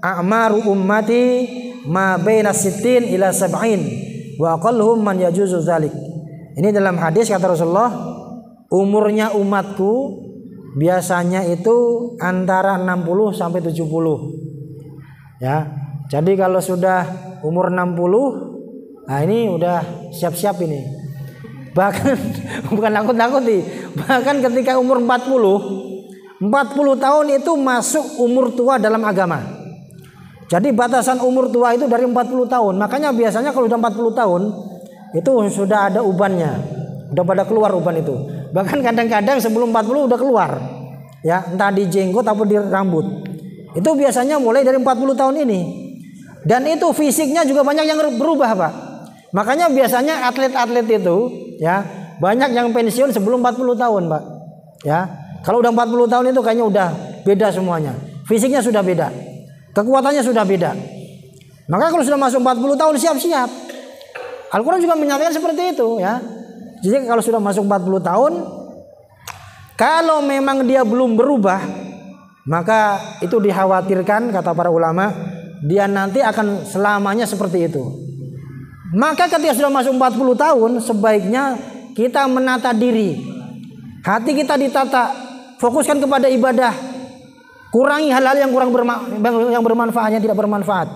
a'maru ummati ma baina sittin ila sab'in wa aqalluhum man yajuzu dzalik. Ini dalam hadis kata Rasulullah, umurnya umatku biasanya itu antara 60 sampai 70. Ya. Jadi kalau sudah umur 60, nah ini udah siap-siap ini. Bahkan bukan nakut-nakut nih. Bahkan ketika umur 40 tahun itu masuk umur tua dalam agama. Jadi batasan umur tua itu dari 40 tahun. Makanya biasanya kalau udah 40 tahun itu sudah ada ubannya. Udah pada keluar uban itu. Bahkan kadang-kadang sebelum 40 udah keluar. Ya, entah di jenggot atau di rambut. Itu biasanya mulai dari 40 tahun ini. Dan itu fisiknya juga banyak yang berubah, Pak. Makanya biasanya atlet-atlet itu ya, banyak yang pensiun sebelum 40 tahun, Pak. Ya. Kalau udah 40 tahun itu kayaknya udah beda semuanya. Fisiknya sudah beda. Kekuatannya sudah beda. Maka kalau sudah masuk 40 tahun siap-siap. Al-Qur'an juga menyatakan seperti itu, ya. Jadi kalau sudah masuk 40 tahun, kalau memang dia belum berubah, maka itu dikhawatirkan kata para ulama, dia nanti akan selamanya seperti itu. Maka ketika sudah masuk 40 tahun, sebaiknya kita menata diri. Hati kita ditata, fokuskan kepada ibadah. Kurangi hal-hal yang yang bermanfaat, yang tidak bermanfaat.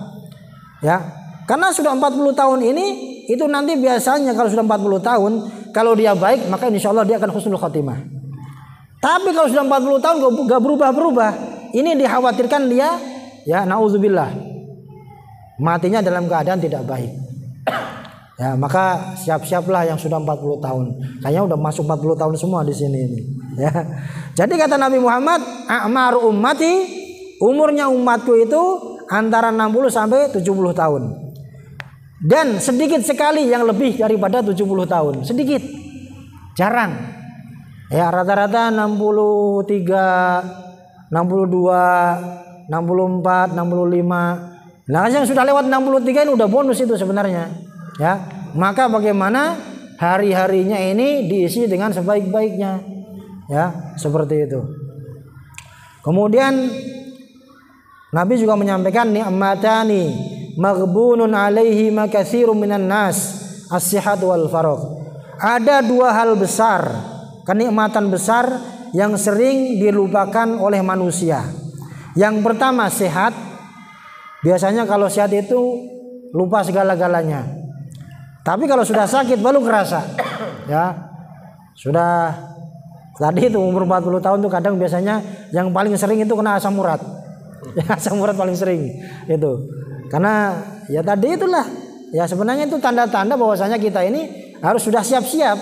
Ya. Karena sudah 40 tahun ini, itu nanti biasanya kalau sudah 40 tahun, kalau dia baik, maka insya Allah dia akan husnul khotimah. Tapi kalau sudah 40 tahun gak berubah-berubah, ini dikhawatirkan dia, ya na'udzubillah, matinya dalam keadaan tidak baik. Ya, maka siap-siaplah yang sudah 40 tahun. Kayaknya udah masuk 40 tahun semua di sini ini. Ya. Jadi kata Nabi Muhammad, a'maru ummati, umurnya umatku itu antara 60 sampai 70 tahun. Dan sedikit sekali yang lebih daripada 70 tahun. Sedikit. Jarang. Ya, rata-rata 63, 62, 64, 65. Nah, yang sudah lewat 63 ini udah bonus itu sebenarnya. Ya, maka bagaimana hari-harinya ini diisi dengan sebaik-baiknya. Ya, seperti itu. Kemudian Nabi juga menyampaikan ni'matani maghbunun alaihi makatsirun minan nas, as-sihat wal faragh. Ada dua hal besar, kenikmatan besar yang sering dilupakan oleh manusia. Yang pertama sehat. Biasanya kalau sehat itu lupa segala-galanya. Tapi kalau sudah sakit baru kerasa. Ya. Sudah tadi itu umur 40 tahun tuh kadang biasanya yang paling sering itu kena asam urat. Ya, asam urat paling sering itu. Karena ya tadi itulah. Ya sebenarnya itu tanda-tanda bahwasanya kita ini harus sudah siap-siap.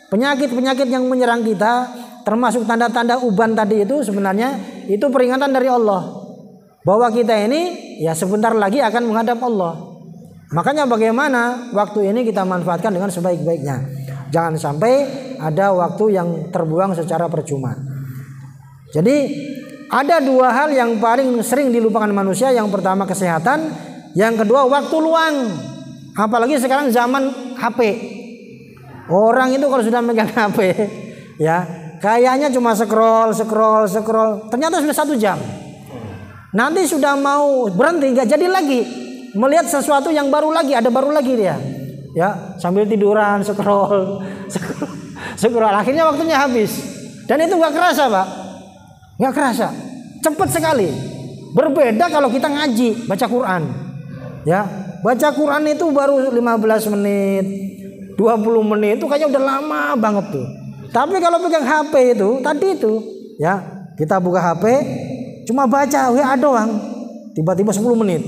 Penyakit-penyakit yang menyerang kita, termasuk tanda-tanda uban tadi itu sebenarnya itu peringatan dari Allah. Bahwa kita ini ya sebentar lagi akan menghadap Allah. Makanya bagaimana waktu ini kita manfaatkan dengan sebaik-baiknya. Jangan sampai ada waktu yang terbuang secara percuma. Jadi ada dua hal yang paling sering dilupakan manusia. Yang pertama kesehatan, yang kedua waktu luang. Apalagi sekarang zaman HP. Orang itu kalau sudah megang HP, ya kayaknya cuma scroll. Ternyata sudah 1 jam. Nanti sudah mau berhenti, nggak jadi lagi. Melihat sesuatu yang baru lagi, ada baru lagi dia. Ya sambil tiduran scroll. Akhirnya waktunya habis. Dan itu nggak kerasa, Pak. Nggak kerasa, cepat sekali. Berbeda kalau kita ngaji, baca Quran. Ya, baca Quran itu baru 15 menit, 20 menit itu kayaknya udah lama banget tuh. Tapi kalau pegang HP itu, tadi itu, ya kita buka HP, cuma baca WA doang, tiba-tiba 10 menit.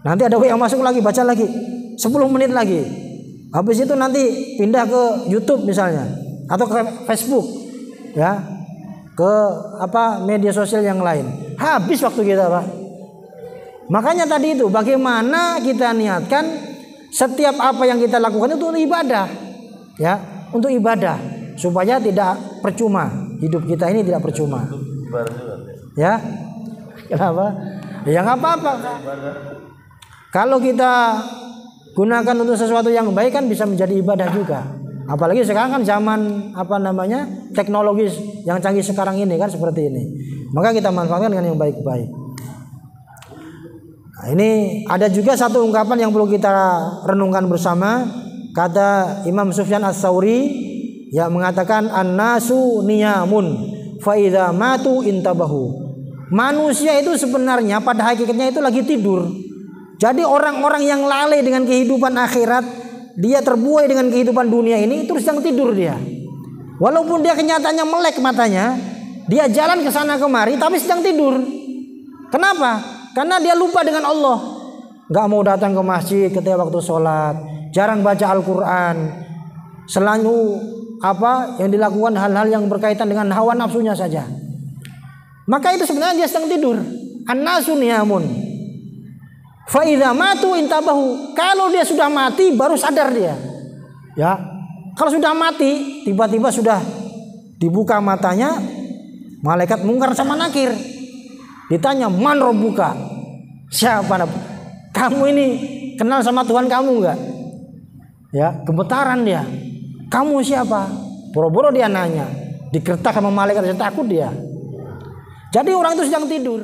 Nanti ada WA masuk lagi, baca lagi, 10 menit lagi. Habis itu nanti pindah ke YouTube misalnya, atau ke Facebook, ya. Ke media sosial yang lain. Habis waktu kita, Pak. Makanya tadi itu bagaimana kita niatkan setiap apa yang kita lakukan itu untuk ibadah. Ya, untuk ibadah supaya tidak percuma. Hidup kita ini tidak percuma. Ya. Kenapa? Ya enggak apa-apa. Kalau kita gunakan untuk sesuatu yang baik kan bisa menjadi ibadah juga. Apalagi sekarang kan zaman teknologis yang canggih sekarang ini kan seperti ini. Maka kita manfaatkan dengan yang baik-baik. Nah, ini ada juga satu ungkapan yang perlu kita renungkan bersama. Kata Imam Sufyan Ats-Tsauri yang mengatakan an-nasu niyamun fa idza matu intabahu. Manusia itu sebenarnya pada hakikatnya itu lagi tidur. Jadi orang-orang yang lalai dengan kehidupan akhirat, dia terbuai dengan kehidupan dunia ini, terus sedang tidur dia. Walaupun dia kenyataannya melek matanya, dia jalan ke sana kemari tapi sedang tidur. Kenapa? Karena dia lupa dengan Allah. Gak mau datang ke masjid ketika waktu sholat, jarang baca Al-Quran, selalu yang dilakukan hal-hal yang berkaitan dengan hawa nafsunya saja. Maka itu sebenarnya dia sedang tidur. An-nasu niyamun fa idza matu intabahu. Kalau dia sudah mati baru sadar dia. Ya. Kalau sudah mati tiba-tiba sudah dibuka matanya, malaikat mungkar sama nakir. Ditanya, "Man rabbuka?" Siapa kamu ini, kenal sama Tuhan kamu enggak? Ya, gemetaran dia. Kamu siapa? Boro-boro dia nanya. Digertak sama malaikat, takut dia. Jadi orang itu sedang tidur.